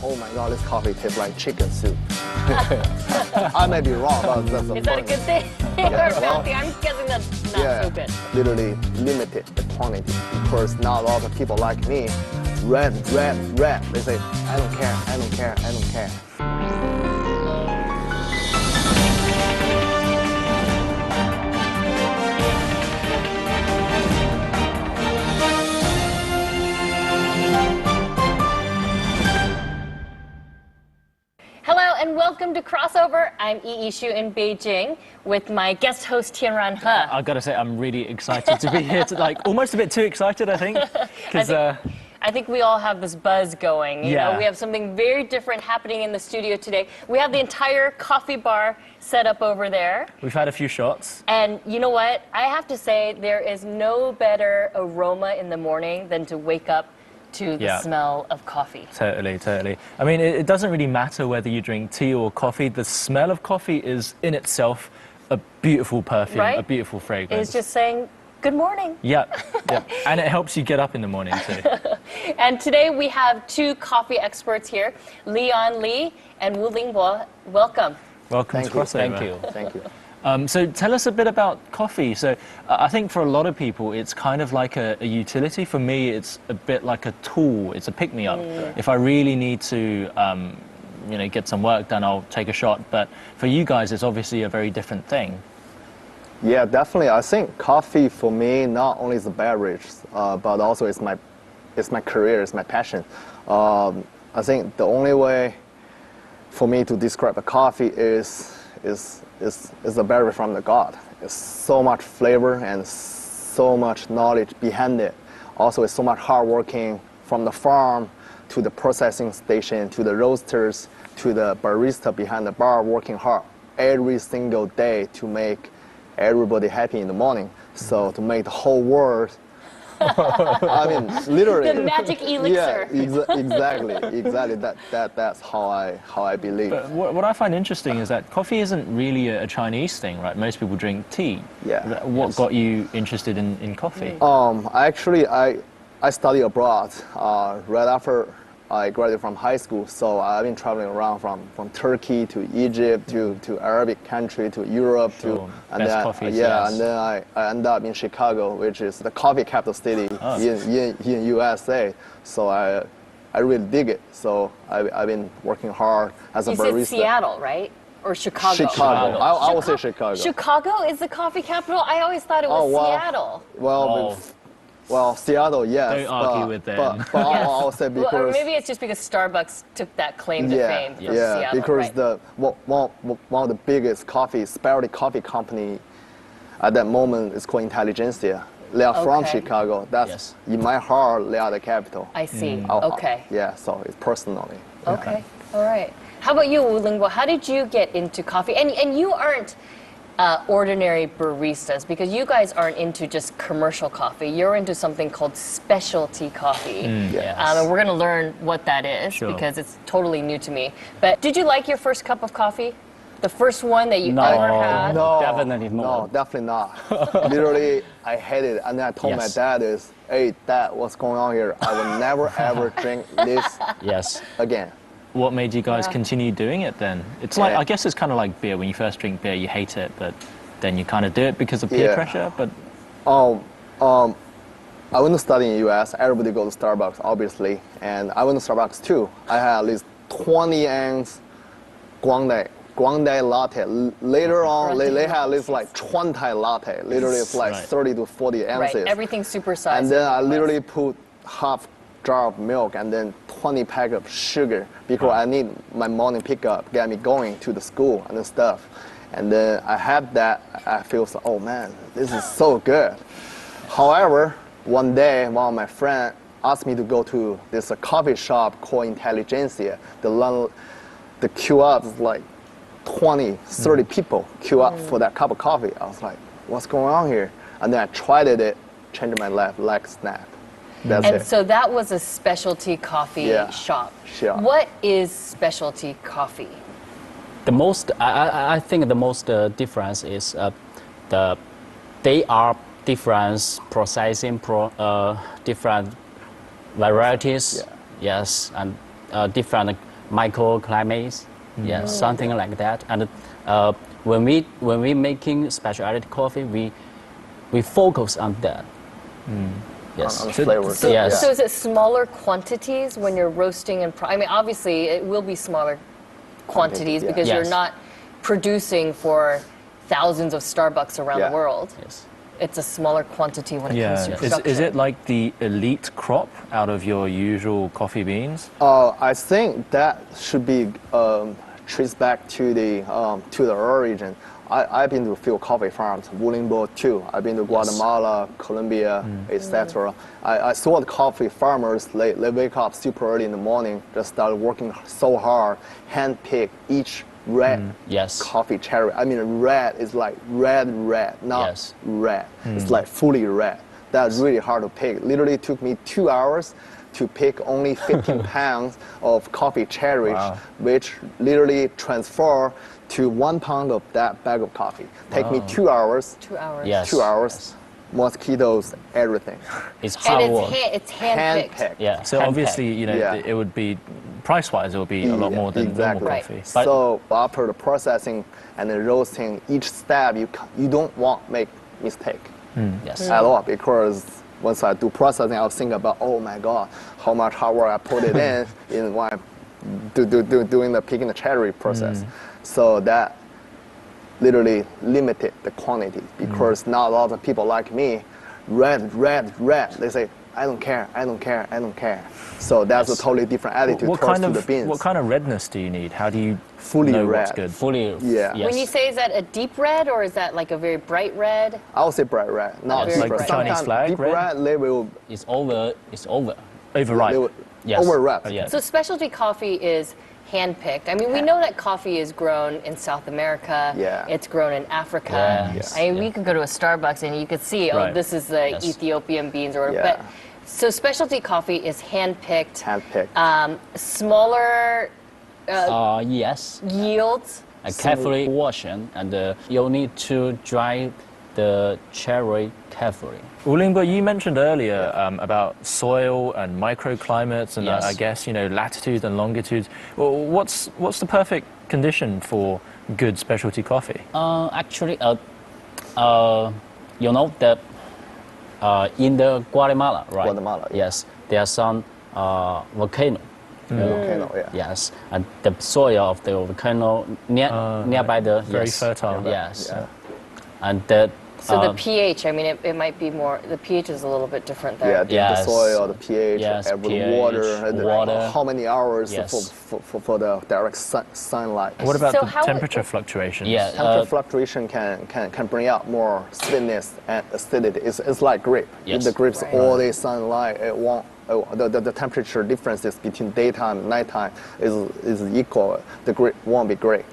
oh my God, this coffee tastes like chicken soup. I may be wrong, but that's the Is that a good thing or a bad thing? I'm guessing that's not so good. Literally limited the quantity because not a lot of people like me. Red. They say, I don't care. Hello and welcome to Crossover. I'm Yi Shu in Beijing with my guest host Tianran He. I've got to say, I'm really excited to be here. Almost a bit too excited, I think. I think we all have this buzz going. You know, we have something very different happening in the studio today. We have the entire coffee bar set up over there. We've had a few shots. And you know what? I have to say, there is no better aroma in the morning than to wake up to the smell of coffee. Totally. I mean, it doesn't really matter whether you drink tea or coffee. The smell of coffee is in itself a beautiful perfume, a beautiful fragrance. It's just saying, good morning. Yeah. And it helps you get up in the morning too. And today we have two coffee experts here, Leon Lee and Wu Lingbo. Welcome. Welcome to Crossover. Thank you. So tell us a bit about coffee. So I think for a lot of people, it's kind of like a utility. For me, it's a bit like a tool. It's a pick-me-up. If I really need to, get some work done, I'll take a shot. But for you guys, it's obviously a very different thing. Yeah, definitely. I think coffee for me not only is a beverage, but also it's my career, it's my passion. I think the only way for me to describe a coffee is a beverage from the God. It's so much flavor and so much knowledge behind it. Also, it's so much hard working from the farm to the processing station to the roasters to the barista behind the bar working hard every single day to make everybody happy in the morning. So to make the whole world, I mean, literally. The magic elixir. Yeah, exactly. That's how I believe. But what I find interesting is that coffee isn't really a Chinese thing, right? Most people drink tea. Yeah. What got you interested in coffee? I studied abroad right after I graduated from high school, so I've been traveling around from Turkey to Egypt to Arabic country to Europe and then I ended up in Chicago, which is the coffee capital city in USA. So I really dig it. So I've been working hard as a barista. You said Seattle, right? Or Chicago? Chicago. I would say Chicago. Chicago is the coffee capital? I always thought it was Seattle. Well, Seattle, yes. Don't argue with them. But I'll say because... Or maybe it's just because Starbucks took that claim to fame for Seattle, because one of the biggest specialty coffee company at that moment is called Intelligentsia. They are from Chicago. That's, in my heart, they are the capital. I see. Okay. Yeah, so it's personally. Okay, all right. How about you, Wu Lingbo? How did you get into coffee? And you aren't ordinary baristas, because you guys aren't into just commercial coffee. You're into something called specialty coffee. And we're going to learn what that is because it's totally new to me. But did you like your first cup of coffee? The first one that you ever had? No, definitely not. No, definitely not. Literally, I hated it. And then I told my dad hey, Dad, what's going on here? I will never, ever drink this again. What made you guys continue doing it then? It's like, I guess it's kind of like beer. When you first drink beer, you hate it, but then you kind of do it because of peer pressure. But I went to study in the US. Everybody goes to Starbucks, obviously, and I went to Starbucks too. I had at least 20 ounce Grande latte. Later on, they had at least like 20 latte. Literally, it's like 30 to 40 ounces. Right, everything's supersized. And then I literally put half jar of milk and then 20 pack of sugar because I need my morning pickup, get me going to the school and stuff. And then I had that, I feel so, oh man, this is so good. However, one day, one of my friends asked me to go to this coffee shop called Intelligentsia. The queue up is like 20, 30 people queue up for that cup of coffee. I was like, what's going on here? And then I tried it, changed my life like snap. That's it. So that was a specialty coffee shop. Sure. What is specialty coffee? I think the most difference is they are different processing, different varieties, and different microclimates, something like that. And when we making specialty coffee, we focus on that. Yes. On the flavor. So, Yes. so is it smaller quantities when you're roasting and I mean, obviously, it will be smaller quantities yeah. because Yes. you're not producing for thousands of Starbucks around Yeah. the world. Yes. It's a smaller quantity when it comes to Yeah. production. Is it like the elite crop out of your usual coffee beans? I think that should be traced back to the origin. I've been to a few coffee farms, Wulinbo too. I've been to Guatemala, Colombia, etc. I saw the coffee farmers, they wake up super early in the morning, just start working so hard, hand pick each red Yes. coffee cherry. I mean, red is like red, not Yes. red. It's like fully red. That's really hard to pick. Literally took me 2 hours to pick only 15 pounds of coffee cherries, Wow. which literally transfer to 1 pound of that bag of coffee. Take me 2 hours, 2 hours? Yes. 2 hours, mosquitoes, everything. It's And hard work. it's hand-picked. Hand-picked. Yeah. So hand obviously, packed. you know, Yeah. it would be price-wise, it would be a lot more than exactly. normal coffee. But- So after the processing and the roasting, each step you don't want make mistake Yes. at all, because once I do processing, I'll think about, oh my God, how much hard work I put it in when I'm doing the picking the cherry process. So that literally limited the quantity, because not a lot of people like me, red. They say, I don't care. So that's Yes. a totally different attitude What towards kind to the beans. what kind of redness do you need? How do you Fully know red. what's good? Fully. Yeah. Yes. When you say, is that a deep red or is that like a very bright red? I would say bright red, not Very deep bright. red. Chinese Sometimes flag deep red? red, they will It's over. Overripe. they will Yes. overwrap. Yes. So specialty coffee is hand-picked. I mean, we know that coffee is grown in South America. Yeah. It's grown in Africa. Yes. I mean, we could go to a Starbucks and you could see, oh, Right. this is the Yes. Ethiopian beans or whatever. Yeah. But so specialty coffee is hand-picked, Handpicked. smaller Yes. yields. Carefully washing, and you'll need to dry the cherry carefully. Ulingbo, you mentioned earlier about soil and microclimates and Yes. I guess, you know, latitude and longitude. Well, what's the perfect condition for good specialty coffee? Actually, you know that in the Guatemala, right? Guatemala, yeah. Yes, there are some volcano. Volcano, yeah. Yes, and the soil of the volcano nearby the very fertile. Yes, Yeah. and that. So the pH, I mean, it might be more, the pH is a little bit different there. Yeah, the Yes. soil, the pH, Yes, with pH, water. how many hours Yes. for the direct sunlight. What about So the how- temperature fluctuations? Yeah. Temperature fluctuation can bring out more sweetness and acidity. It's like grape. Yes. If the grapes Right. all day sunlight, it won't. The temperature differences between daytime and nighttime is equal. The grape won't be great.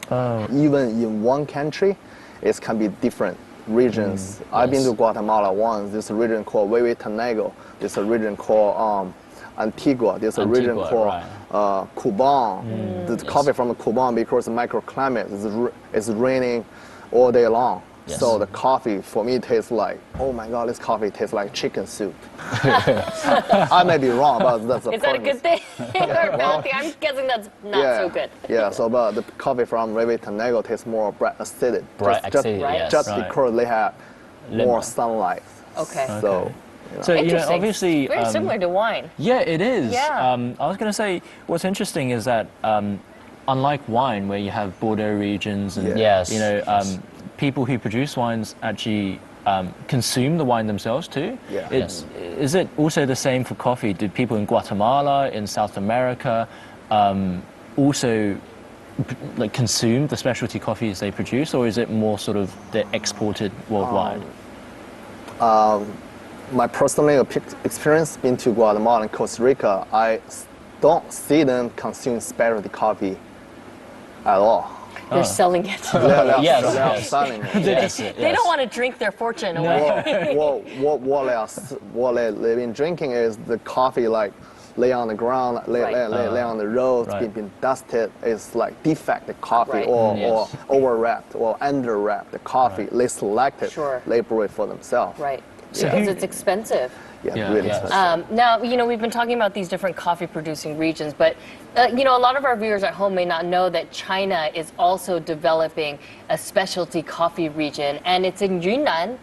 Even in one country, it can be different regions. I've been yes. to Guatemala once. There's a region called Huehuetenango. There's a region called Antigua. There's a region Antigua, called right. Cuban. The coffee from Cuban, because the microclimate is raining all day long. Yes. So the coffee for me tastes like, oh my God, this coffee tastes like chicken soup. I may be wrong, but that's the Is that a good thing or a bad thing? I'm guessing that's not so good. Yeah, so but the coffee from Huehuetenango tastes more bright acidic. Bright acidic, Right. yes. Just Right. because they have more Lemon. sunlight. Okay. So, So, you know, Interesting. obviously. Very similar to wine. Yeah, it is. Yeah. I was going to say, what's interesting is that unlike wine, where you have Bordeaux regions and Yes. you know people who produce wines actually consume the wine themselves too. Yeah. Yes. Is it also the same for coffee? Do people in Guatemala, in South America, also like consume the specialty coffees they produce, or is it more sort of they're exported worldwide? my personal experience been to Guatemala and Costa Rica, I don't see them consume specialty coffee at all. They're selling it. They're Yes, they're yes. selling it. Yes, They don't want to drink their fortune away. What they've been drinking is the coffee like lay on the ground, lay on the road, Right. been dusted. It's like defected coffee Right. or Yes. overwrapped or underwrapped the coffee. They selected, Sure. they brew it for themselves. Right. because it's expensive. Yeah, really yes. expensive. Now, we've been talking about these different coffee producing regions, but, a lot of our viewers at home may not know that China is also developing a specialty coffee region, and it's in Yunnan.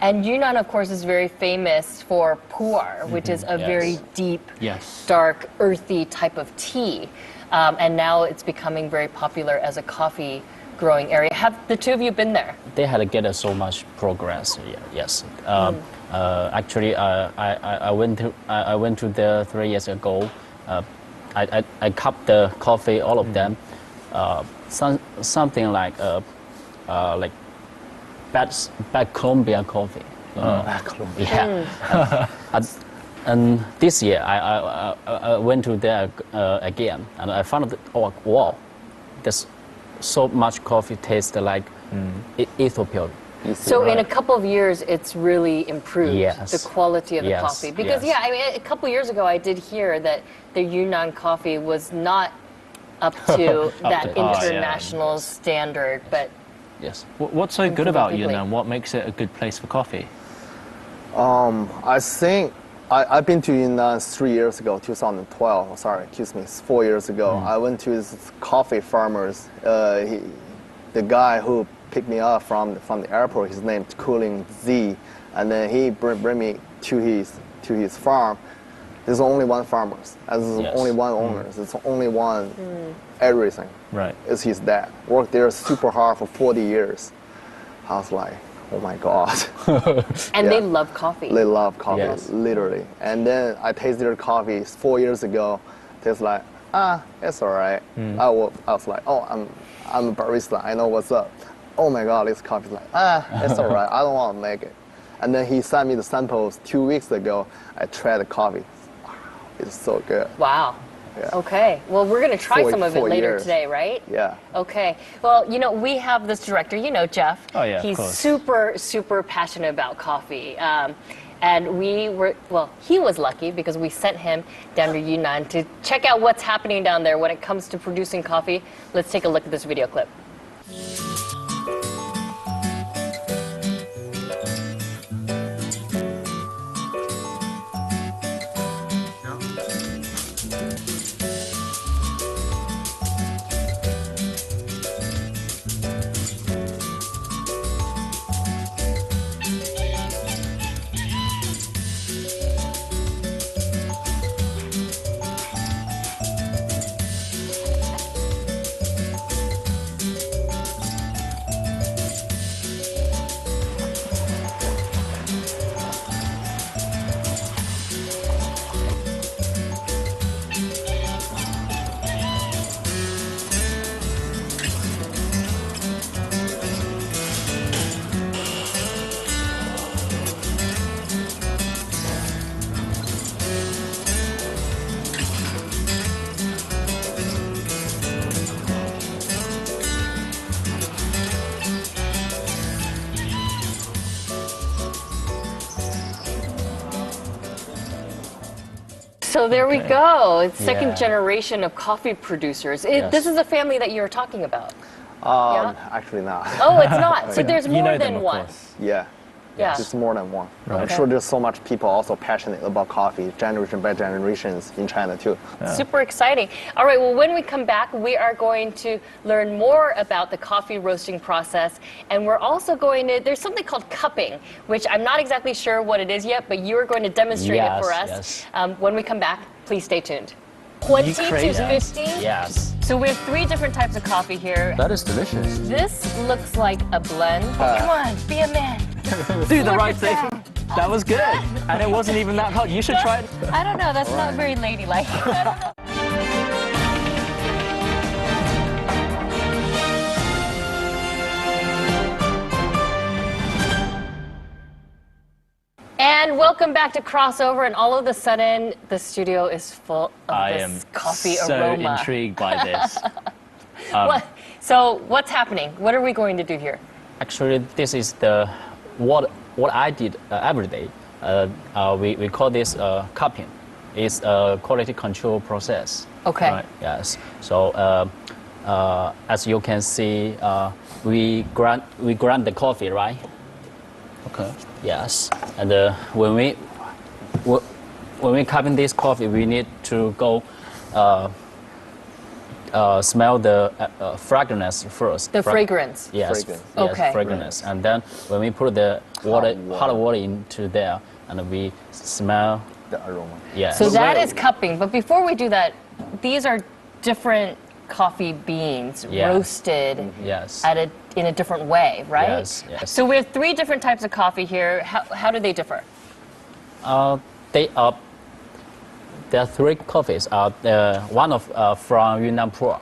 And Yunnan, of course, is very famous for pu'er, which is a very deep, dark, earthy type of tea. And now it's becoming very popular as a coffee growing area. Have the two of you been there? They had get so much progress. Yes. Actually, I went to there 3 years ago. I cupped the coffee, all of them. Something like bad Colombia coffee. Colombia. Yeah. And this year I went to there again, and I found that, oh wow, there's so much coffee tastes like Ethiopia. So in a couple of years, it's really improved the quality of the Yes, coffee. Because yes. a couple of years ago, I did hear that the Yunnan coffee was not up to that international standard, but Yes. What's so good about Yunnan? What makes it a good place for coffee? I think I've been to Yunnan 3 years ago, 2012. Sorry, excuse me, 4 years ago. I went to his coffee farmers. The guy who picked me up from the airport, his name's Cooling Z, and then he bring me to his farm. There's only one farmer, and there's only one owner. There's only one everything. Right. It's his dad. Worked there super hard for 40 years. I was like, oh my God. And they love coffee. They love coffee, literally. And then I tasted their coffee 4 years ago. It's like, it's all right. I was like, oh, I'm a barista. I know what's up. Oh my God, this coffee's like, it's all right. I don't want to make it. And then he sent me the samples 2 weeks ago. I tried the coffee. It's so good. Wow. Yeah. Okay. Well, we're going to try some of it 4 later years. today, right? Yeah. Okay. Well, we have this director, Jeff. Oh, yeah, He's of course. super, super passionate about coffee. And he was lucky because we sent him down to Yunnan to check out what's happening down there when it comes to producing coffee. Let's take a look at this video clip. So there we go. It's second generation of coffee producers. This is a family that you're talking about. Actually not. Oh, it's not. So there's You more know them, than of one. course. Yeah. Yeah. It's more than one. I'm Okay. sure there's so much people also passionate about coffee, generation by generations in China too. Super exciting. All right, well, when we come back, we are going to learn more about the coffee roasting process. And we're also there's something called cupping, which I'm not exactly sure what it is yet, but you're going to demonstrate it for us. Yes. When we come back, please stay tuned. 20 to crazy? 50? Yes. So we have 3 different types of coffee here. That is delicious. This looks like a blend. Come on, be a man. Do the right it thing. down. That was good. And it wasn't even that hot. You should try it. I don't know, that's not very ladylike. I don't know. And welcome back to Crossover, and all of a sudden, the studio is full of this coffee so aroma. intrigued by this. So what's happening? What are we going to do here? Actually, this is what I did every day. We call this cupping. It's a quality control process. Okay. Right. Yes. So as you can see, we grind the coffee, right? Okay. Yes, and when we cupping this coffee, we need to go smell the fragrance first. The fragrance. Yes. Fragrance. Yes, Okay. fragrance, and then when we put the hot water into there, and we smell. The aroma. Yes. So that is cupping. But before we do that, these are different coffee beans Yeah. roasted Yes. in a different way, right? Yes, yes. So we have 3 different types of coffee here. How do they differ? There are 3 coffees. One of from Yunnan Pro.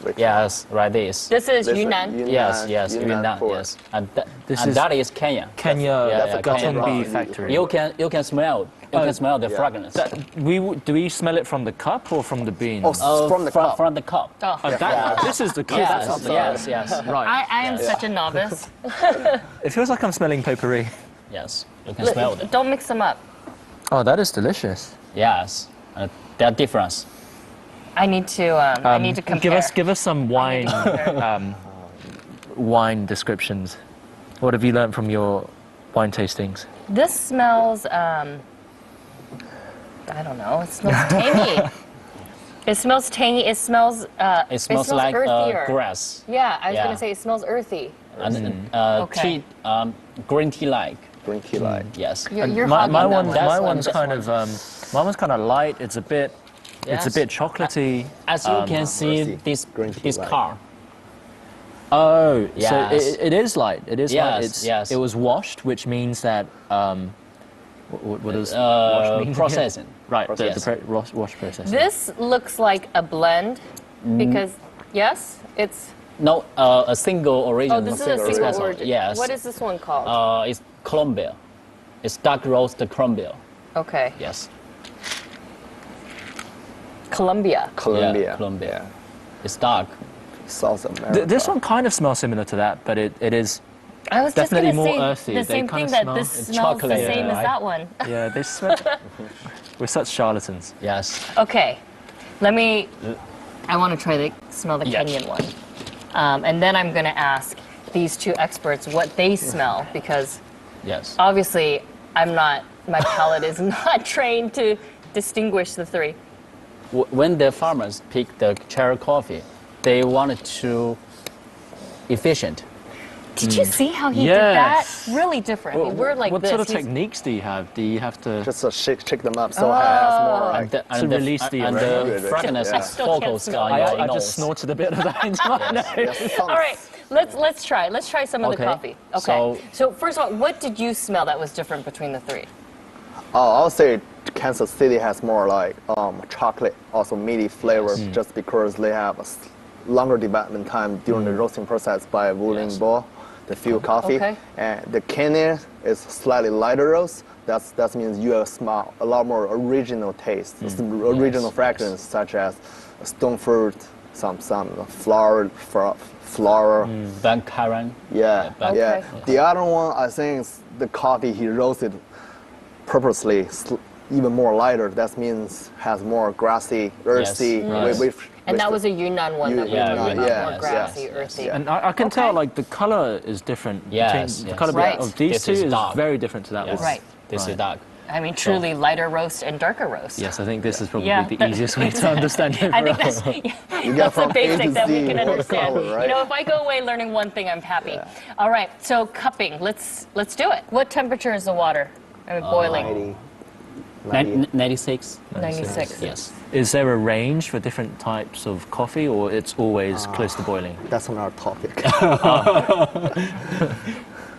Which Yes, right. This. This is This is Yunnan. Yes, Yunnan Pro. yes, and This and is that is Kenya. Kenya That's a cotton Kenya bee raw. factory. You can smell. You can smell the fragrance. Do we smell it from the cup or from the beans? Oh, from the cup. From the cup. Oh. This is the cup. Yes, That's not the yes. Right. I am such a novice. It feels like I'm smelling potpourri. Yes, you can smell it. Don't mix them up. Oh, that is delicious. Yes, there are difference. I need to compare. Give us some wine compare. wine descriptions. What have you learned from your wine tastings? This smells, I don't know, it smells tangy. It smells tangy, it smells Like earthier. grass Yeah, I was Yeah. going to say it smells earthy. and Okay. green tea like. Green tea light. Yes. You're my hogging that one, one. my That's one's one, kind this of mine was kind of light. It's a bit Yes. chocolatey. As you can see, see. this Green tea this light. car. Oh, so Yes. it is light. It is light. Yes, yes. It was washed, which means that what does wash mean? Processing. Right, Yes. the wash process. This looks like a blend because, yes, it's, No, a single origin. oh, this is a single espresso. origin. Yes. What is this one called? It's Colombia. It's dark roast Colombia. Okay. Yes. Colombia. Colombia. Yeah, Colombia. It's dark. South America. This one kind of smells similar to that, but it is. I was just going Definitely to more say earthy. the They same kinda thing, that smell- this It's smells the chocolate, same as right? that one. Yeah, they smell. We're such charlatans. Yes. Okay, I want to try to smell the Yeah. Kenyan one. And then I'm going to ask these 2 experts what they smell because Yes. obviously my palate is not trained to distinguish the 3. When the farmers pick the cherry coffee, they wanted to efficient. Did you see how he Yes. did that? Really different. I mean, we're like what this. sort of He's- techniques do you have? Do you have to? Just shake them up so it has more like. To release the and aroma. the fragrance Yeah. Still can't focus smell on it. your I nose. just snorted a bit of that into my nose. Yes, All right, let's try. Let's try some of the Okay. coffee. Okay. So- So first of all, what did you smell that was different between the 3? I would say Kansas City has more like chocolate, also meaty flavors, just because they have a longer development time during the roasting process by Wuling Bo, the field coffee. Okay. And the Kenya is slightly lighter roast. That means you will smell a lot more original taste, some original Yes, fragrances such as stone fruit, some flower. Van Karen. Yeah, Okay. yeah. The other one, I think, is the coffee he roasted purposely even more lighter. That means has more grassy, earthy. right. And that was a Yunnan one that we Yeah, talked Yunnan, about, more yes, grassy, yes, earthy. yes. And I can tell Okay. like the color is different. Yes, The yes. color Right. of these This two is is dark. very different to that Yes. one. Right. This is Right. dark. I mean, truly lighter roast and darker roast. Yes, I think this is probably Yeah, the that- easiest way to understand it. I for think us. that's, You get that's the from A basic to that we Z can more understand. color, right? You know, if I go away learning one thing, I'm happy. All right, so cupping. Let's do it. What temperature is the water? I mean, boiling. 96. 96. Yes. Is there a range for different types of coffee, or it's always close to boiling? That's another topic.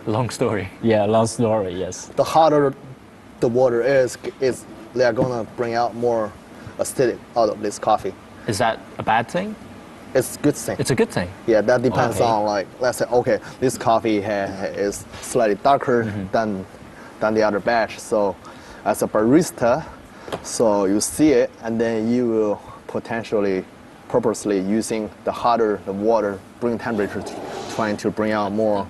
Long story. Yeah, long story. Yes. The hotter the water is they are gonna bring out more acidic out of this coffee. Is that a bad thing? It's a good thing. It's a good thing. Yeah, that depends Okay. on like, let's say, okay, this coffee is slightly darker than the other batch. So as a barista, so you see it and then you will potentially purposely using the hotter the water, bring temperature, trying to bring out more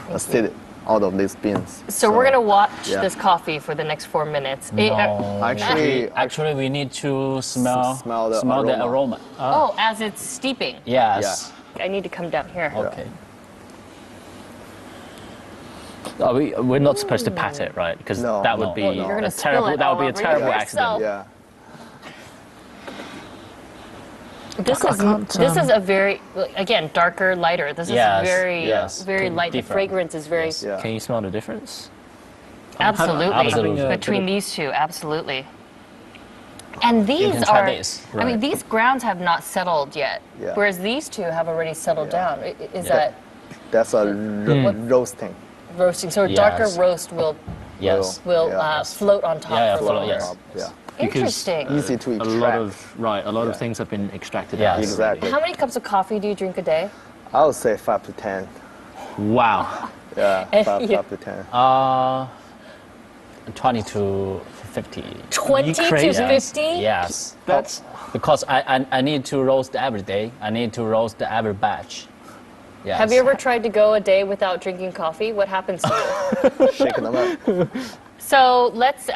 acidic out of these beans. So we're going to watch yeah. this coffee for the next 4 minutes. Actually, we need to smell Smell the the aroma. aroma. Oh, as it's steeping. Yes. I need to come down here. Okay. We're not supposed to pat it, right? Because No, that would no. be Well, you're gonna a spill terrible. it That all would be a over terrible yourself. accident. Yeah. This is a very, again, darker, lighter. This is Yes, very yes. very light. The Different. fragrance is very Yeah. Can you smell the difference? absolutely Absolutely. between these two, absolutely. And these can try are, this, I mean, right. these grounds have not settled yet, Yeah. whereas these two have already settled Yeah. down. Is Yeah. that That's a roasting. roasting? So a darker Yes. roast will Yes. Yeah. float on top Yeah, for float, longer. yes. Yeah. Interesting. Easy to A extract. lot of a lot of Yeah. things have been extracted. Yes. out already. Exactly. How many cups of coffee do you drink a day? I would say 5 to 10. Wow. Yeah, And 5 you- to 10. 20 to 50. 20 to crazy? 50? Yes. That's Because I need to roast every day. I need to roast every batch. Yes. Have you ever tried to go a day without drinking coffee? What happens to you? Shaking them up. So let's.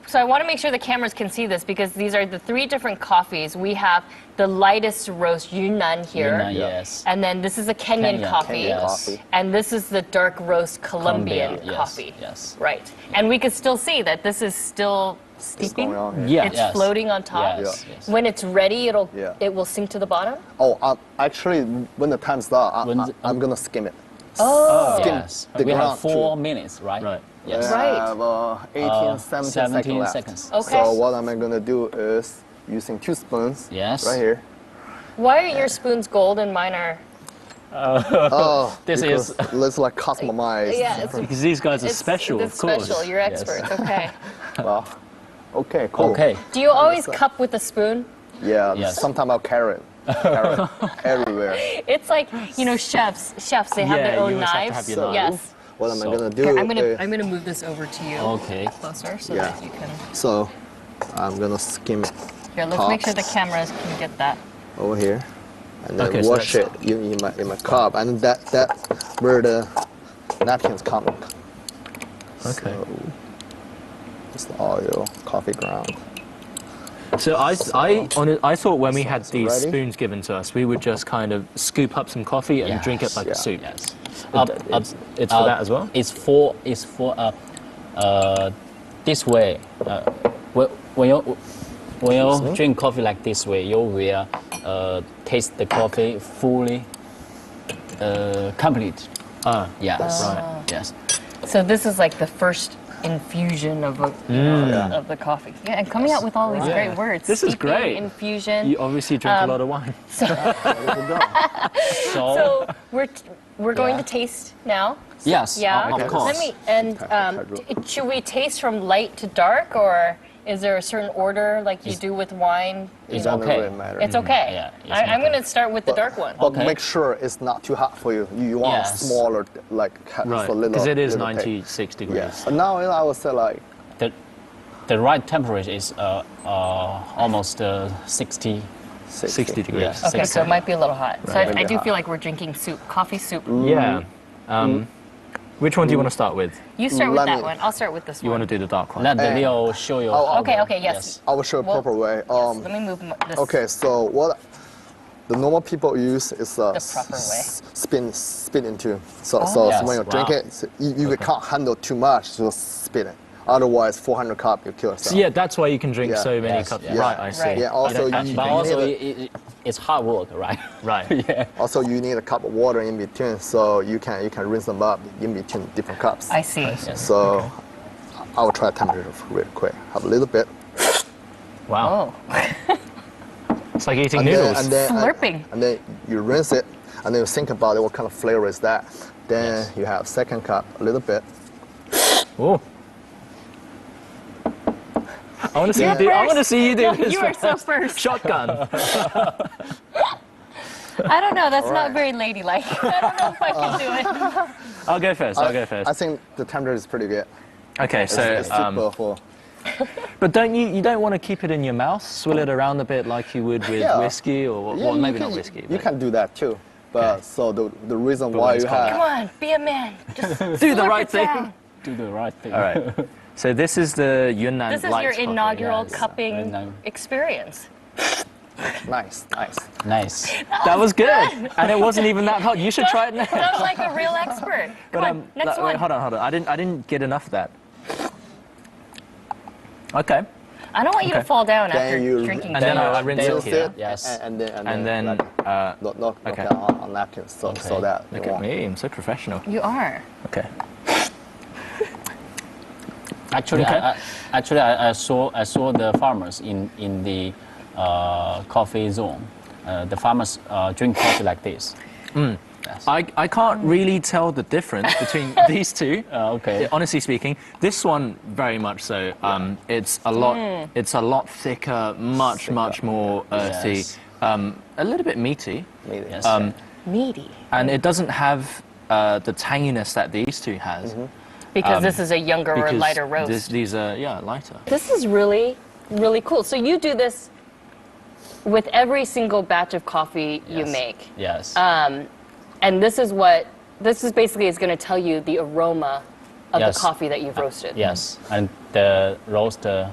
So I want to make sure the cameras can see this because these are the three different coffees. We have the lightest roast Yunnan here, Yunnan, yes. and then this is a Kenyan Kenyan, coffee, Kenyan coffee. and this is the dark roast Colombian Colombia, yes, coffee. yes. Right, and we can still see that this is still What's steeping. going on here? yeah. It's Yes. floating on top. Yes, yes. When it's ready, Yeah. it will sink to the bottom. Oh, actually, when the time's up, When I'm going to skim it. Oh, Skim Yes. the We have ground 4 too. minutes, right? Right. Yes. Right. I have 18, 17 17 seconds seconds. left. Okay. So what am I going to do is using 2 spoons. Yes. Right here. why are your spoons gold and mine are? Oh, This because is- it's like customized. Yeah, it's, Because these guys are it's special, it's of course. special. You're Yes. experts. Okay. Well, okay, cool. Okay. Do you always cup with a spoon? Yeah, Yes. sometimes I'll carry it. Carry it everywhere. It's like, you know, chefs they have Yeah, their own you always have to knives. have your So, Yes. what am I So- going to do? Here, is- I'm gonna move this over to you Okay. closer so Yeah. that you can. So I'm going to skim it Here, let's make sure the cameras can get that. over here. And then Okay, so wash it that's- in my cup. And that's where the napkins come. Okay. So, it's the oil, coffee ground. So I thought when we had So these ready? spoons given to us, we would just kind of scoop up some coffee and drink it like Yeah. a soup. Yes. It's for that as well? It's for this way. When you drink coffee like this way, you will taste the coffee fully complete. Yes. right. Yes. So this is like the first infusion of of the coffee. Yeah, and coming out with all these Yeah. great words. This is Steeping, great. Infusion. You obviously drink a lot of wine. So we're going to taste now. Yes. Yeah. Of course. Let me should we taste from light to dark, or is there a certain order like you do with wine? It's Doesn't okay. really matter. It's okay. Yeah, it's I'm okay. going to start with the dark one. But Okay. make sure it's not too hot for you. You want Yes. smaller, like Right, just a little. because it is little taste. 96 degrees. Yes. And now I would say like The right temperature is almost 60. 60 degrees. Yes. Okay, so it might be a little hot. So Right. I do Hot. feel like we're drinking soup, coffee soup. Yeah. Which one do you want to start with? You start with Let that me- one. I'll start with this You one. want to do the dark one? Let the Leo show you. how Okay, to- okay, yes. I will show a Well, proper way. Let me move this. Okay, so what the normal people use is The proper way. spin into. So Yes, when you drink wow. it, you can't handle too much, so spin it. Otherwise, 400 cup you kill yourself. So yeah, that's why you can drink Yeah. so many Yes, cups. yes. Right, I see. Right. Yeah, also You don't actually you But drink also, need it's hard work, right? Right. Yeah. Also, you need a cup of water in between, so you can rinse them up in between different cups. I see. So I will try temperature really quick. Have a little bit. Wow. Oh, It's like eating And then, noodles. and then Slurping. and then you rinse it, and then you think about it. What kind of flavor is that? Then Yes. you have second cup, a little bit. Oh. I want to see you Yeah. do. I want to see you do No, this. you are so first. Shotgun. I don't know. That's not Alright. very ladylike. I don't know if I can do it. I'll go first. I'll go first. I think the temperature is pretty good. Okay, It's so super for. but don't you don't want to keep it in your mouth, swill it around a bit like you would with Yeah. whiskey or Yeah, well, you maybe can- not whiskey. You but can do that too. But Okay. so the reason But why when it's you cold. Come have on, be a man. Just do the slurp right it thing. down. Do the right thing. All right. So this is the Yunnan This is light your coffee. inaugural yes. cupping Inaugural. experience. Nice. Nice. That was good, and it wasn't even that hot. You should try it next. Sounds like a real expert. Come on, next one. Wait, hold on. I didn't get enough of that. Okay. I don't want you to fall down Then after you- drinking. And then too I much. rinse it here. Yes. And then knock okay. it on napkin so that Look you at won't. me, I'm so professional. You are. Okay. Actually, Okay. I saw the farmers in the coffee zone. The farmers drink coffee like this. Yes. I can't really tell the difference between these two. Okay. Honestly speaking, this one very much so. It's a lot thicker, much more earthy, Yes. a little bit meaty, Maybe. Yes. Meaty. and it doesn't have the tanginess that these two has. Because this is a younger or Because lighter roast. these are lighter. This is really, really cool. So you do this with every single batch of coffee you Yes. make. Yes. And this is basically is going to tell you the aroma of Yes. the coffee that you've roasted. Yes, and the roaster,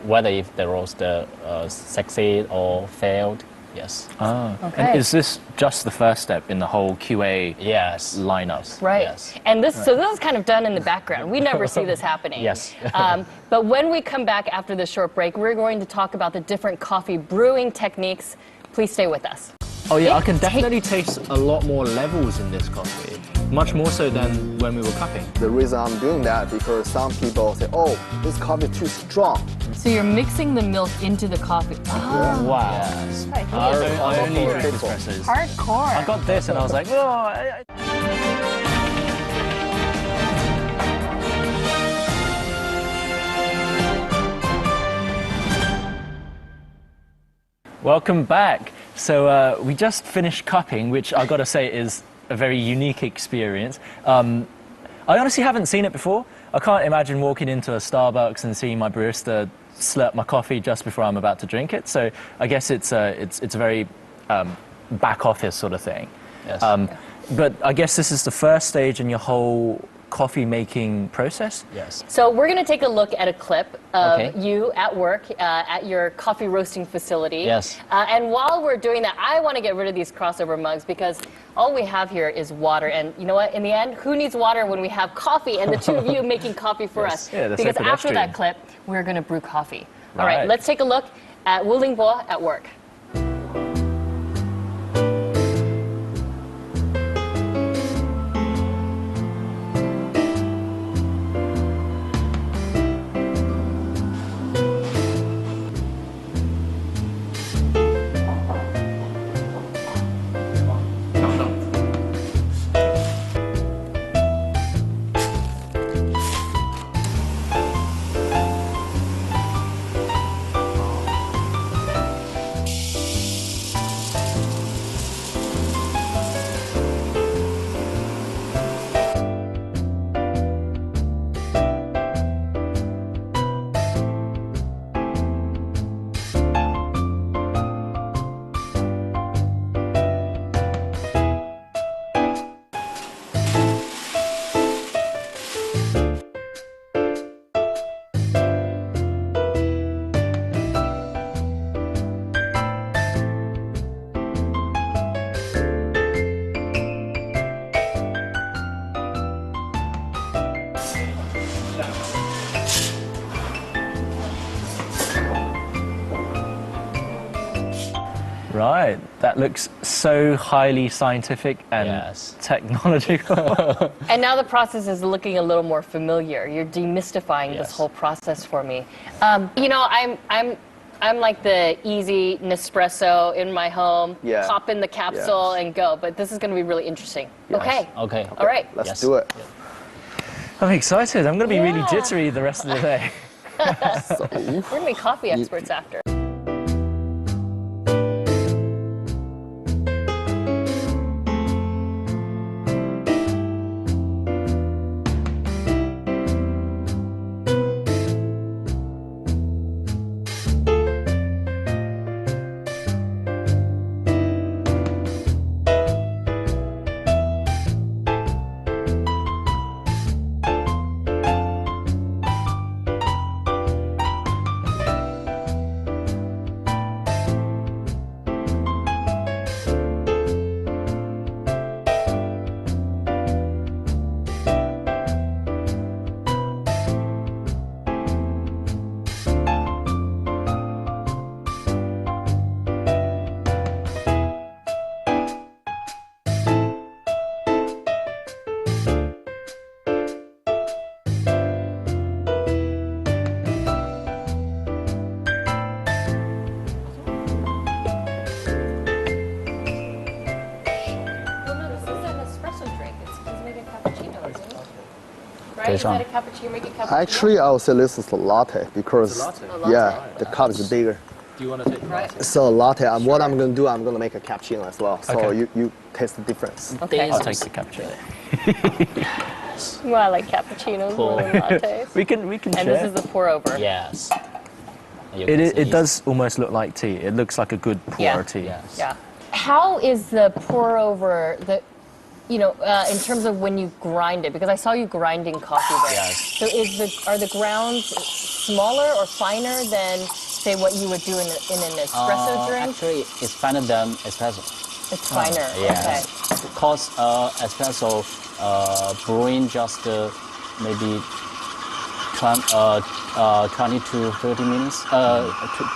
whether if the roaster succeed or failed, yes. And Okay. is this just the first step in the whole QA Yes. lineup? Right. Yes. And so this is kind of done in the background. We never see this happening. Yes. But when we come back after this short break, we're going to talk about the different coffee brewing techniques. Please stay with us. Oh yeah, I can definitely taste a lot more levels in this coffee. Much more so than when we were cupping. The reason I'm doing that because some people say, "Oh, this coffee is too strong." So you're mixing the milk into the coffee. Oh, Wow. Yes. I only drink People. espressos. hardcore. I got this and I was like, oh. Welcome back. So we just finished cupping, which I got to say is a very unique experience. I honestly haven't seen it before. I can't imagine walking into a Starbucks and seeing my barista slurp my coffee just before I'm about to drink it. So I guess it's a very back office sort of thing. Yes. But I guess this is the first stage in your whole coffee making process. Yes. So we're going to take a look at a clip of Okay. you at work at your coffee roasting facility. Yes. And while we're doing that, I want to get rid of these crossover mugs because all we have here is water. And you know what? In the end, who needs water when we have coffee and the two of you making coffee for us? Yeah, that's so because after pedestrian. that clip, we're going to brew coffee. All right, Right. let's take a look at Wu Lingbo at work. Right, that looks so highly scientific and Yes. technological. And now the process is looking a little more familiar. You're demystifying this Yes. whole process for me. You know, I'm like the easy Nespresso in my home. Yeah. Pop in the capsule Yes. and go. But this is going to be really interesting. Yes. Okay. Okay. All right. Let's Yes. do it. I'm excited. I'm going to be really Yeah. jittery the rest of the day. We're going to be coffee experts after. right? Is that a cappuccino? Make a cappuccino? Actually, I would say this is a latte because It's a latte? yeah, the cup is bigger. Do you want to take the latte? So latte, what I'm gonna do, I'm gonna make a cappuccino as well. So Okay. you taste the difference. Okay. I'll take the cappuccino. Well, I like cappuccinos more than lattes. We can And share. this is the pour over. Yes. You It, can it see does almost look like tea. It looks like a good pour Yeah. tea. Yes. Yeah. How is the pour over in terms of when you grind it? Because I saw you grinding coffee there. Yes. So are the grounds smaller or finer than say what you would do in an espresso drink? Actually, it's finer than espresso. It's finer. Yes. Because espresso brewing just maybe 20 to 30 minutes,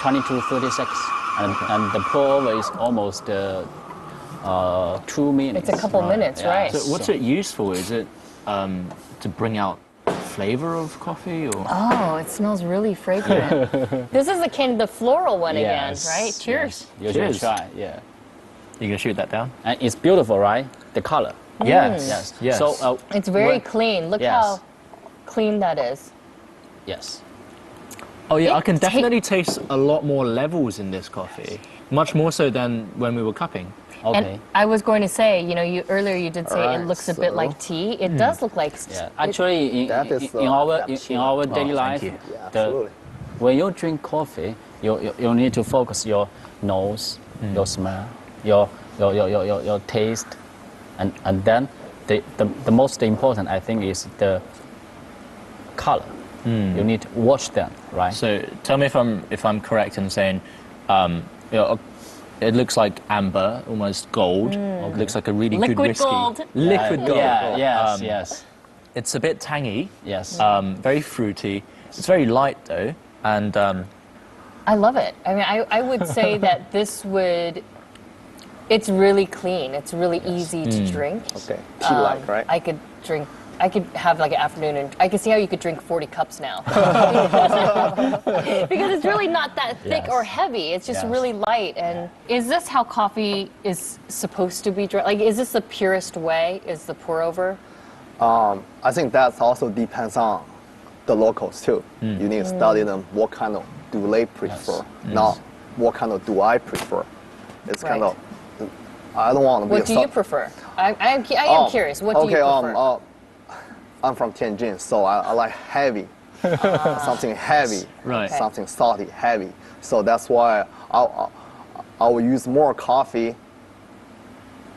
20 to 30 seconds. And the pour over is almost 2 minutes. It's a couple minutes, right? So what's it used for? Is it to bring out flavor of coffee or? Oh, it smells really fragrant. This is the floral one again, right? Cheers. Yes. You should Cheers. try, yeah. You gonna shoot that down? And it's beautiful, right? The color. Yes. Yes. Yes. So It's very when- clean. Look Yes. how clean that is. Yes. Oh yeah, I can It ta- definitely taste a lot more levels in this coffee. Much more so than when we were cupping. Okay. And I was going to say, earlier you did say it Alright, looks a bit so- like tea. It does look like. Yeah. Actually, That is, in our cappuccino. daily Oh, life, thank you. Yeah, the- absolutely. when you drink coffee, you need to focus your nose, your smell, your taste, and then the most important I think is the color. You need to watch them, right? So tell me if I'm correct in saying, it looks like amber, almost gold. It looks like a really good Liquid whiskey. gold. Liquid gold. Yeah. Yes. Um, Yes. It's a bit tangy. Yes. Very fruity. It's very light though, and I love it. I mean, I would say that it's really clean. It's really easy to drink. Okay, tea-like, right? I could have like an afternoon, and I can see how you could drink 40 cups now. Because it's really not that thick Yes. or heavy. It's just Yes. really light. And is this how coffee is supposed to be drunk? Like, is this the purest way? Is the pour over? I think that also depends on the locals too. You need to study them. What kind of do they prefer? Not what kind of do I prefer. It's kind Right. of. I don't want to be. What do you prefer? I am curious. What do you prefer? I'm from Tianjin, so I like heavy, something heavy, Right. Okay. something salty, heavy. So that's why I will use more coffee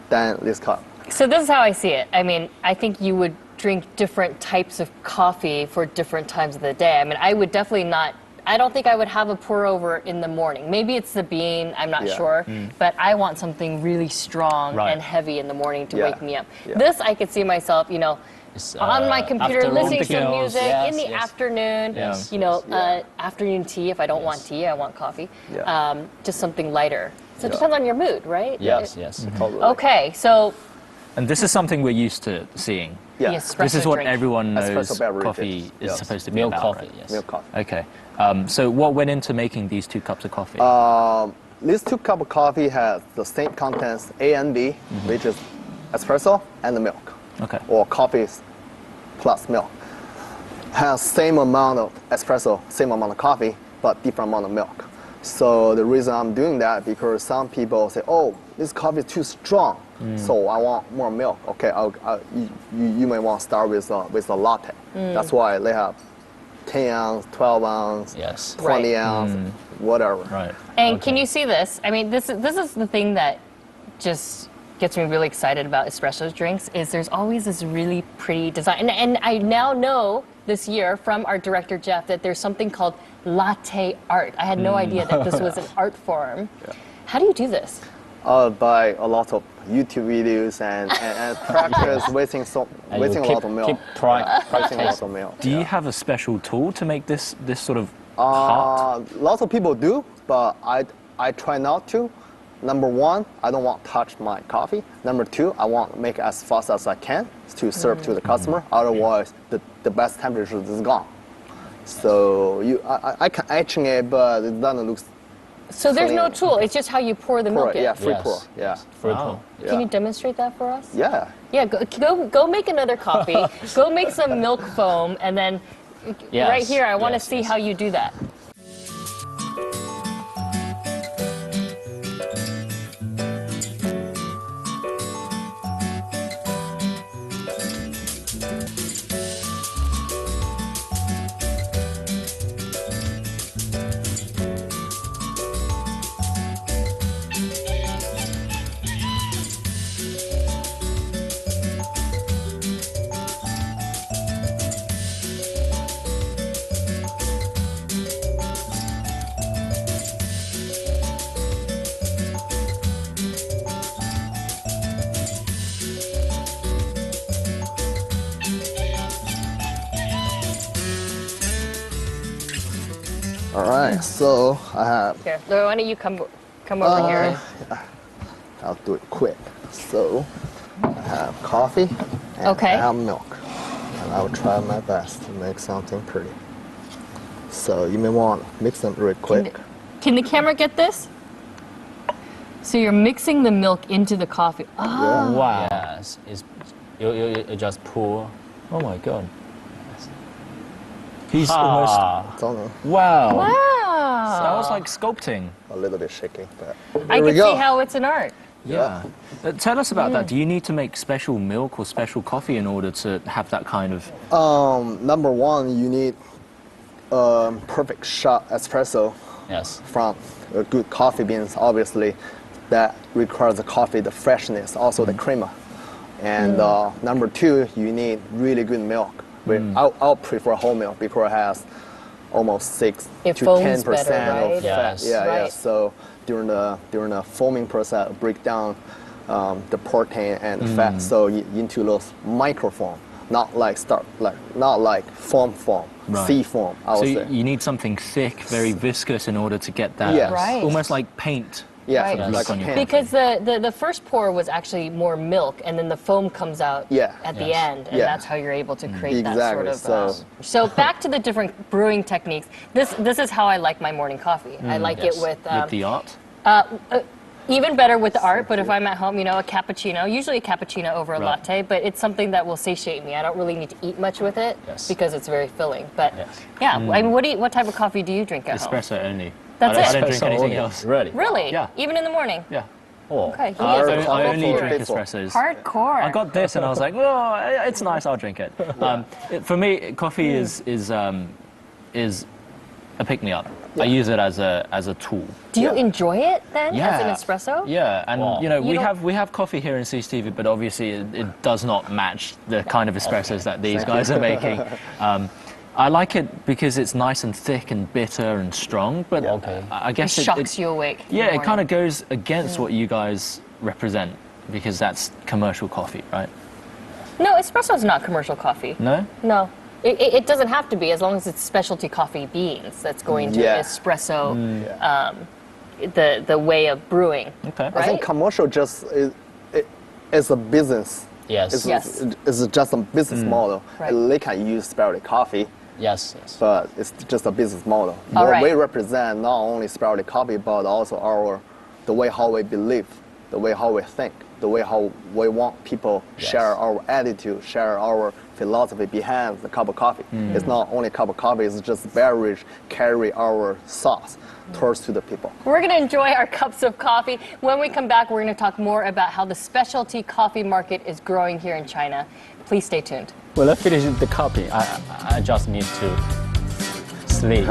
than this cup. So this is how I see it. I mean, I think you would drink different types of coffee for different times of the day. I mean, I would definitely not. I don't think I would have a pour over in the morning. Maybe it's the bean, I'm not Yeah. sure. But I want something really strong Right. and heavy in the morning to Yeah. wake me up. Yeah. This I could see myself, It's, on my computer afternoon listening to some meals. music Yes, in the yes. afternoon. Yes. Afternoon tea. If I don't want tea, I want coffee. Yeah. Just something lighter. So it Yeah. depends on your mood, right? Yes. Yes. Totally. Okay, so and this is something we're used to seeing. the Yeah. espresso This is what drink. everyone knows Espresso beverages, coffee is yes. supposed to be Milk about. coffee. Right? Yes. Milk coffee. Okay. So what went into making these 2 cups of coffee? These 2 cups of coffee has the same contents A and B, which is espresso and the milk, Okay. or coffee plus milk. Has same amount of espresso, same amount of coffee, but different amount of milk. So the reason I'm doing that because some people say, "Oh, this coffee is too strong, so I want more milk." Okay, you may want to start with a latte. That's why they have 10 ounce, 12 ounce, Yes. 20 Right. ounce, whatever. Right. And can you see this? I mean, this is the thing that just gets me really excited about espresso drinks is there's always this really pretty design. And I now know this year from our director, Jeff, that there's something called latte art. I had no idea that this was an art form. How do you do this? By a lot of YouTube videos and practice wasting And a you lot of milk. keep trying. Wasting a lot of milk. Do you have a special tool to make this sort of art? Lots of people do, but I try not to. Number 1, I don't want to touch my coffee. Number 2, I want to make it as fast as I can to serve to the customer. Otherwise, the best temperature is gone. So I can etching it, but it doesn't look So there's no filling- tool. It's just how you pour the Pour milk it, in. yeah, free Yes, pour. Yeah. yes, free Wow. pour. Yeah. Can you demonstrate that for us? Yeah. Yeah, go make another coffee. Go make some milk foam, and then Yes, right here, I want to yes, see yes. how you do that. All right. So I have. Here, Laura, why don't you come over here? I'll do it quick. So I have coffee and Okay. I have milk. And I will try my best to make something pretty. So you may want to mix them real quick. Can the camera get this? So you're mixing the milk into the coffee. Oh, Wow. Yes, you just pour. Oh my god. He's almost. It's only Wow. wow. That was like sculpting. a little bit shaky, but I here we can go. see how it's an art. Yeah. Tell us about that. Do you need to make special milk or special coffee in order to have that kind of? Number one, you need a perfect shot espresso Yes. from good coffee beans. Obviously, that requires the coffee, the freshness, also the creamer. And number two, you need really good milk. I'll prefer whole milk because it has almost 6 It to foams 10% better, right? of fat. Yes. Yeah, yeah. Right. So during the foaming process, it break down the protein and the fat. So into those microfoam, not like foam, Right. sea foam. I So would you, say. you need something thick, very viscous, in order to get that. Yes. Right. Almost like paint. Yeah, Right. like Yes. a On your pen. Because the first pour was actually more milk, and then the foam comes out Yeah. at the Yes. end, and Yeah. that's how you're able to create that Exactly, sort of. So back to the different brewing techniques. This is how I like my morning coffee. I like yes. it with. With the art. Even better with the art, but if I'm at home, you know, a cappuccino, usually a cappuccino over a Right. latte, but it's something that will satiate me. I don't really need to eat much with it Yes. because it's very filling. But Yes. yeah, I mean, what type of coffee do you drink at home? Espresso only. That's I it? don't drink Espresso anything only. else. Really? Really? Yeah. Even in the morning? Yeah. Oh. Okay. He I is only, I only for drink people. espressos. hardcore. I got this and I was like, oh, it's nice. I'll drink it. For me, coffee is a pick me up. I use it as a tool. Do you Yeah. enjoy it then as an espresso? Yeah, and Wow. you know You we have coffee here in CCTV, but obviously it does not match the kind of espressos that these guys are making. I like it because it's nice and thick and bitter and strong, but Okay. I It guess shocks you awake. in the Yeah, it morning. kind of goes against what you guys represent because that's commercial coffee, right? No, espresso is not commercial coffee. No? No. It doesn't have to be as long as it's specialty coffee beans that's going to Yeah. espresso, the way of brewing. Okay. I think Right? commercial just is a business. Yes. It's, Yes. it's just a business model. Right. They can use specialty coffee, Yes. Yes. but it's just a business model. All What right. we represent not only specialty coffee, but also the way how we believe, the way how we think, the way how we want people share our attitude, share our philosophy behind the cup of coffee. It's not only a cup of coffee, it's just beverage carry our thoughts towards to the people. We're going to enjoy our cups of coffee. When we come back, we're going to talk more about how the specialty coffee market is growing here in China. Please stay tuned. When I finish the coffee, I just need to sleep.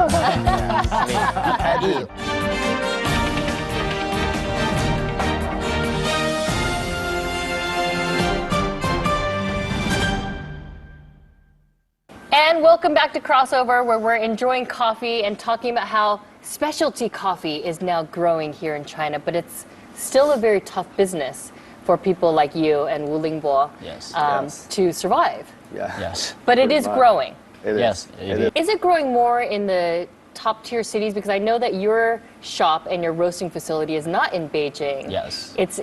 And welcome back to Crossover, where we're enjoying coffee and talking about how specialty coffee is now growing here in China, but it's still a very tough business for people like you and Wu Lingbo Yes. Yes. to survive. Yeah. Yes. But it is much. growing. It is. Yes, it is. Is it growing more in the top tier cities? Because I know that your shop and your roasting facility is not in Beijing. Yes. It's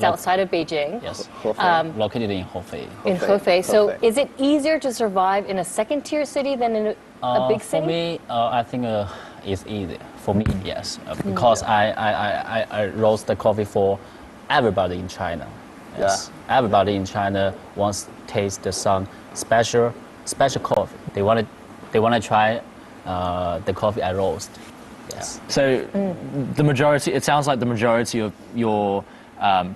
outside of Beijing. Yes. Located in Hefei. In Hefei. Hefei. So Hefei. is it easier to survive in a second tier city than in a big For city? me, I think is easy for me. Yes, because I roast the coffee for everybody in China. Yes, everybody in China wants to taste some special coffee. They want to try the coffee I roast. Yes. So the majority, it sounds like the majority of your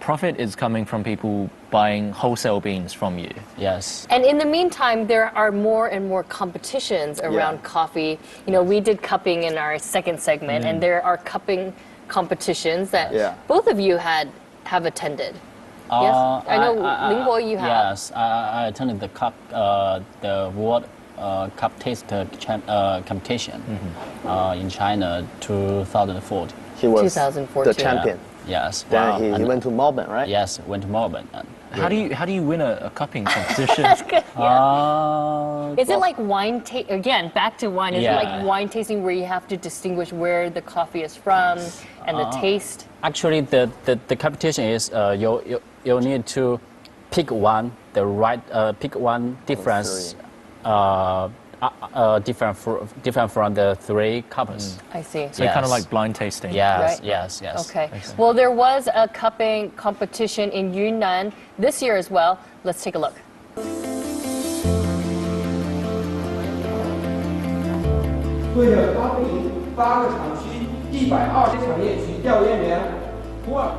profit is coming from people buying wholesale beans from you. Yes. And in the meantime, there are more and more competitions around coffee. You know, we did cupping in our second segment, and there are cupping competitions that both of you have attended. Yes, I know Lingbo, you have. Yes, I attended the World Cup Taste competition in China 2014. He was 2014. the champion. Yes. Then he went to Melbourne, right? Yes, went to Melbourne. How do you win a cupping competition? Is it like wine again, back to wine, is it like wine tasting where you have to distinguish where the coffee is from and the taste? Actually, the competition is you need to pick one difference different from the three cups. I see. So kind of like blind tasting. Yes, Right. yes. Okay. Well, there was a cupping competition in Yunnan this year as well. Let's take a look. 对着咖啡营8个厂区120产业取调研员，普洱。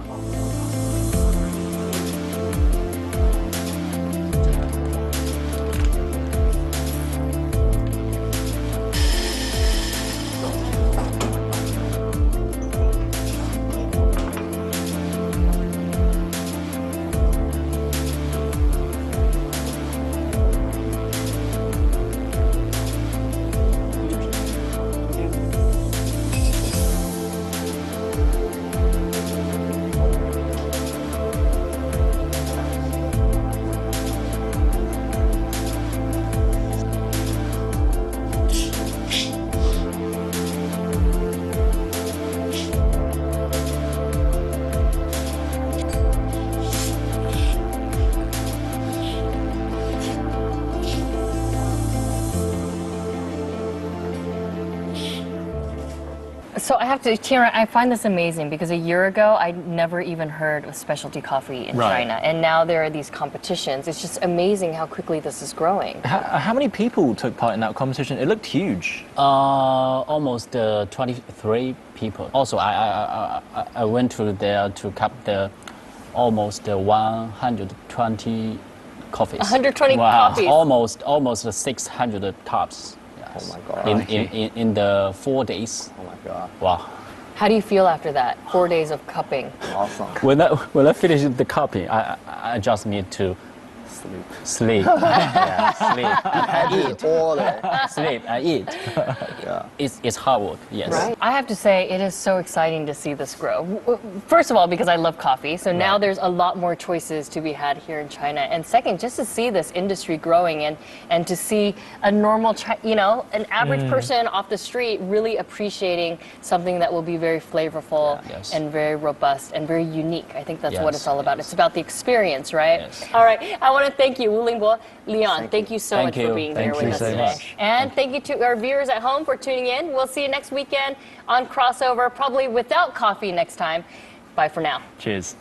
So I have to, Tiara, I find this amazing because a year ago I never even heard of specialty coffee in China, and now there are these competitions. It's just amazing how quickly this is growing. How many people took part in that competition? It looked huge. Almost 23 people. Also, I went to there to cup the almost 120 coffees. 120 coffees. Almost 600 cups. Oh my God. In the 4 days. Oh my God. Wow. How do you feel after that? 4 days of cupping. Awesome. When I finish the cupping, I just need to sleep. Yeah, sleep. I eat. All day. Sleep. I eat. Yeah. It's hard work. Yes. Right. I have to say, it is so exciting to see this grow. First of all, because I love coffee, so now there's a lot more choices to be had here in China. And second, just to see this industry growing and to see a normal, an average person off the street really appreciating something that will be very flavorful and very robust and very unique. I think that's what it's all about. It's about the experience, right? Yes. All right. I want to thank you, Wu Lingbo, Leon. Thank you so much for being here with us today. And thank you to our viewers at home for tuning in. We'll see you next weekend on Crossover, probably without coffee next time. Bye for now. Cheers.